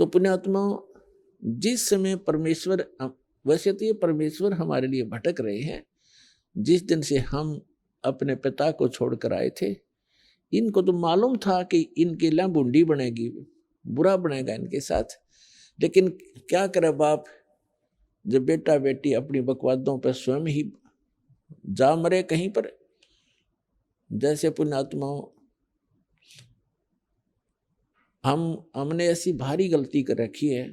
तो पुण्यात्मा, जिस समय परमेश्वर, वैसे तो ये परमेश्वर हमारे लिए भटक रहे हैं, जिस दिन से हम अपने पिता को छोड़कर आए थे, इनको तो मालूम था कि इनके लिए बूंदी बनेगी, बुरा बनेगा इनके साथ, लेकिन क्या करे बाप, जब बेटा बेटी अपनी बकवादों पर स्वयं ही जा मरे कहीं पर। जैसे पुण्यात्माओं, हमने ऐसी भारी गलती कर रखी है,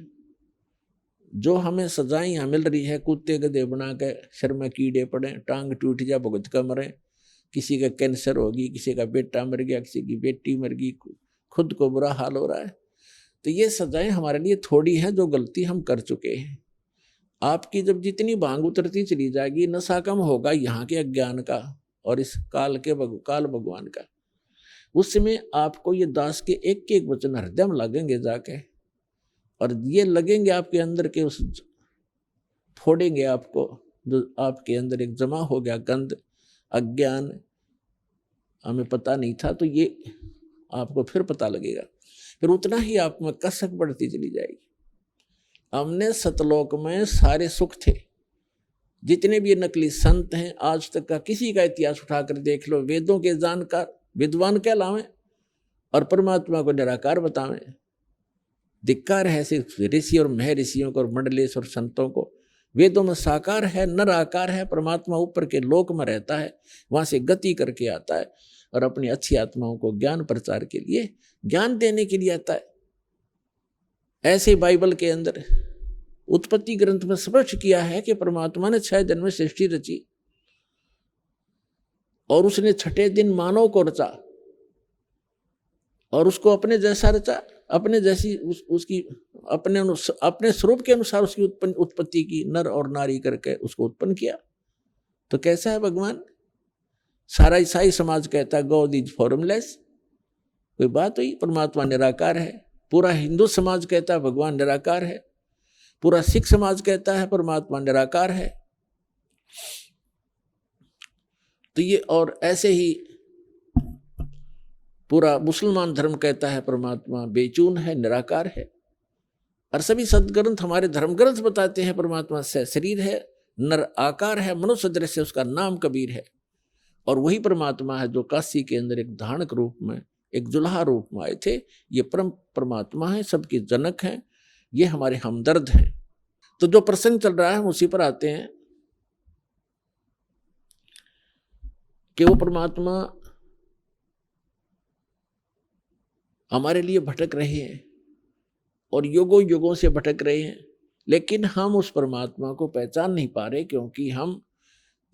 जो हमें सजाएं यहाँ मिल रही है, कुत्ते गधे बना के सिर में कीड़े पड़े, टांग टूट जा, भुगत का मरे, किसी का कैंसर होगी, किसी का बेटा मर गया, किसी की बेटी मर गई, खुद को बुरा हाल हो रहा है। तो ये सजाएं हमारे लिए थोड़ी हैं, जो गलती हम कर चुके हैं। आपकी जब जितनी भांग उतरती चली जाएगी, नशा कम होगा यहाँ के अज्ञान का और इस काल भगवान का, उस समय आपको ये दास के एक वचन हृदय में लगेंगे जाके, और ये लगेंगे आपके अंदर के, उस फोड़ेंगे आपको, जो आपके अंदर एक जमा हो गया गंध, अज्ञान, हमें पता नहीं था, तो ये आपको फिर पता लगेगा, फिर उतना ही आप में कसक बढ़ती चली जाएगी। हमने सतलोक में सारे सुख थे, जितने भी नकली संत हैं आज तक का, किसी का इतिहास उठाकर देख लो, वेदों के जानकार विद्वान कहलावें और परमात्मा को निराकार बतावें। धिक्कार है सिर्फ ऋषि और महर्षियों को और मंडलेश और संतों को। वेदों में साकार है, नर आकार है, परमात्मा ऊपर के लोक में रहता है, वहां से गति करके आता है और अपनी अच्छी आत्माओं को ज्ञान प्रचार के लिए, ज्ञान देने के लिए आता है। ऐसे बाइबल के अंदर उत्पत्ति ग्रंथ में स्पष्ट किया है कि परमात्मा ने 6 दिन में सृष्टि रची और उसने 6ठे दिन मानव को रचा और उसको अपने जैसा रचा, अपने जैसी उसकी अपने स्वरूप के अनुसार उसकी उत्पत्ति की, नर और नारी करके उसको उत्पन्न किया। तो कैसा है भगवान? सारा ईसाई समाज कहता है गॉड इज फॉर्मलेस, कोई बात हुई? परमात्मा निराकार है। पूरा हिंदू समाज कहता है भगवान निराकार है। पूरा सिख समाज कहता है परमात्मा निराकार है। तो ये, और ऐसे ही पूरा मुसलमान धर्म कहता है परमात्मा बेचून है, निराकार है। और सभी सदग्रंथ, हमारे धर्म ग्रंथ बताते हैं परमात्मा से शरीर है, नर आकार है, मनुष्य दृश्य, उसका नाम कबीर है। और वही परमात्मा है जो काशी के अंदर एक धानक रूप में, एक जुल्हा रूप में आए थे। ये परमात्मा है, सबके जनक हैं, ये हमारे हमदर्द हैं। तो जो प्रसंग चल रहा है हम उसी पर आते हैं कि वो परमात्मा हमारे लिए भटक रहे हैं और युगों युगों से भटक रहे हैं, लेकिन हम उस परमात्मा को पहचान नहीं पा रहे, क्योंकि हम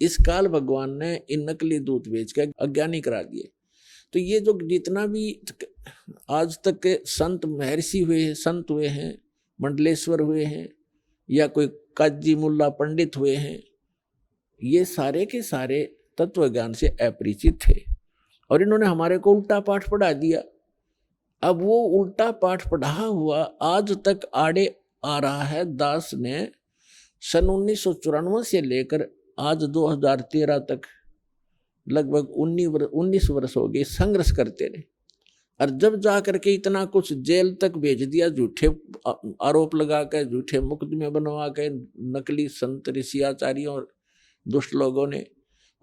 इस काल भगवान ने इन नकली दूत बेच के अज्ञानी करा दिए। तो ये जो जितना भी आज तक के संत महर्षि हुए, संत हुए हैं, मंडलेश्वर हुए हैं, या कोई काजी मुल्ला पंडित हुए हैं, ये सारे के सारे तत्व ज्ञान से अपरिचित थे और इन्होंने हमारे को उल्टा पाठ पढ़ा दिया। अब वो उल्टा पाठ पढ़ा हुआ आज तक आड़े आ रहा है। दास ने सन 1994 से लेकर आज 2013 तक लगभग 19 वर्ष हो गए संघर्ष करते रहे, और जब जा करके इतना कुछ जेल तक भेज दिया, झूठे आरोप लगा के, झूठे मुकदमे बनवा के, नकली संत ऋषि आचार्यों और दुष्ट लोगों ने।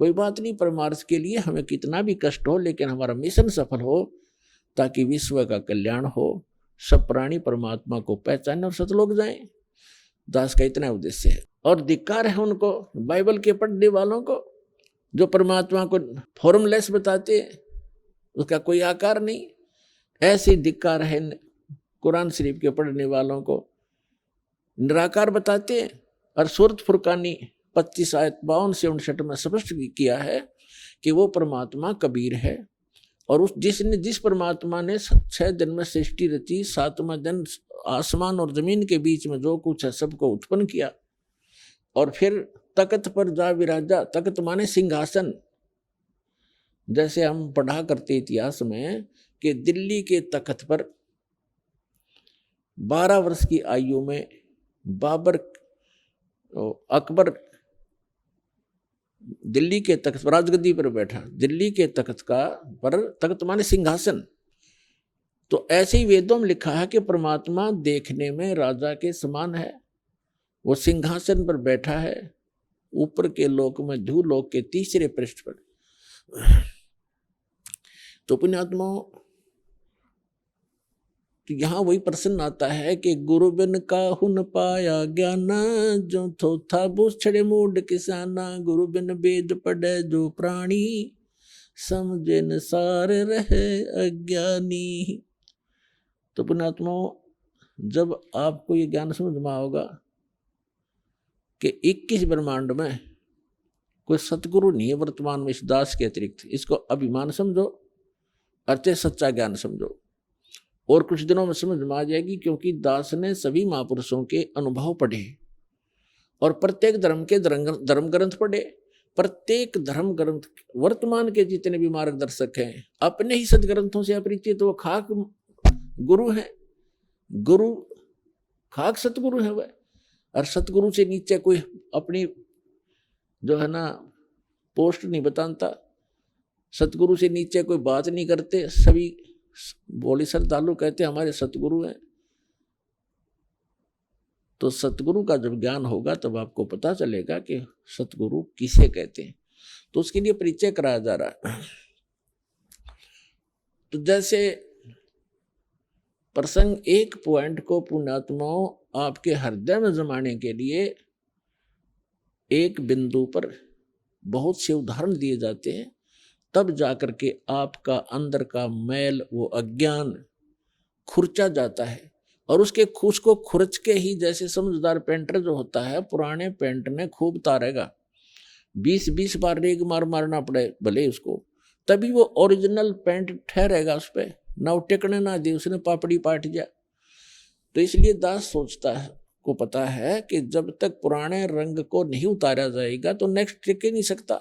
कोई बात नहीं, परमार्थ के लिए हमें कितना भी कष्ट हो, लेकिन हमारा मिशन सफल हो, ताकि विश्व का कल्याण हो, सब प्राणी परमात्मा को पहचाने और सतलोक जाएं। दास का इतना उद्देश्य है। और धिक्कार है उनको, बाइबल के पढ़ने वालों को, जो परमात्मा को फॉर्मलेस बताते हैं, उसका कोई आकार नहीं। ऐसे धिक्कार है कुरान शरीफ के पढ़ने वालों को, निराकार बताते हैं। और सूरत फुरकानी 25 आयत 52 से 59 में स्पष्ट किया है कि वो परमात्मा कबीर है, और जिस परमात्मा ने 6 दिन में सृष्टि रची, 7वां दिन आसमान और जमीन के बीच में जो कुछ है सबको उत्पन्न किया, और फिर तख्त पर जा विराजा। तख्त माने सिंहासन। जैसे हम पढ़ा करते इतिहास में कि दिल्ली के तख्त पर 12 वर्ष की आयु में अकबर दिल्ली के तख्त राजगद्दी पर बैठा। दिल्ली के तख्त पर, तख्त माने सिंहासन, तो ऐसे ही वेदों में लिखा है कि परमात्मा देखने में राजा के समान है, वो सिंहासन पर बैठा है ऊपर के लोक में धूलोक के तीसरे पृष्ठ पर। तो पुण्यात्माओं, तो यहां वही प्रश्न आता है कि गुरु बिन काहू न पाया ज्ञाना, जो थोथा बूझड़े मूड किसाना, गुरु बिन वेद पढ़े जो प्राणी, समझे न सार रहे अज्ञानी। तो पुण्यात्माओं, जब आपको ये ज्ञान समझ में आओगा कि 21 ब्रह्मांड में कोई सतगुरु नहीं है वर्तमान में इस दास के अतिरिक्त, इसको अभिमान समझो, अर्थे सच्चा ज्ञान समझो, और कुछ दिनों में समझ में आ जाएगी। क्योंकि दास ने सभी महापुरुषों के अनुभव पढ़े और प्रत्येक धर्म के धर्म ग्रंथ पढ़े। प्रत्येक धर्म ग्रंथ वर्तमान के जितने भी मार्गदर्शक हैं अपने ही सदग्रंथों से अपरिचित, तो वो खाक गुरु है, गुरु खाक सतगुरु है वह। और सतगुरु से नीचे कोई अपनी जो है ना पोस्ट नहीं बताता, सतगुरु से नीचे कोई बात नहीं करते, सभी बोली श्रद्धालु कहते हमारे सतगुरु हैं। तो सतगुरु का जब ज्ञान होगा तब आपको पता चलेगा कि सतगुरु किसे कहते हैं। तो उसके लिए परिचय कराया जा रहा है। तो जैसे प्रसंग एक पॉइंट को पुण्यात्माओं आपके हृदय में जमाने के लिए एक बिंदु पर बहुत से उदाहरण दिए जाते हैं, तब जाकर के आपका अंदर का मैल, वो अज्ञान खुरचा जाता है। और उसको खुरच के ही, जैसे समझदार पेंटर जो होता है, पुराने पेंट ने खूब तारेगा, 20-20 बार रेग मारना पड़े भले उसको, तभी वो ओरिजिनल पेंट ठहरेगा उस पर, ना टिकने ना दे, उसने पापड़ी पाट जा। तो इसलिए दास सोचता है, को पता है कि जब तक पुराने रंग को नहीं उतारा जाएगा तो नेक्स्ट टिक ही नहीं सकता।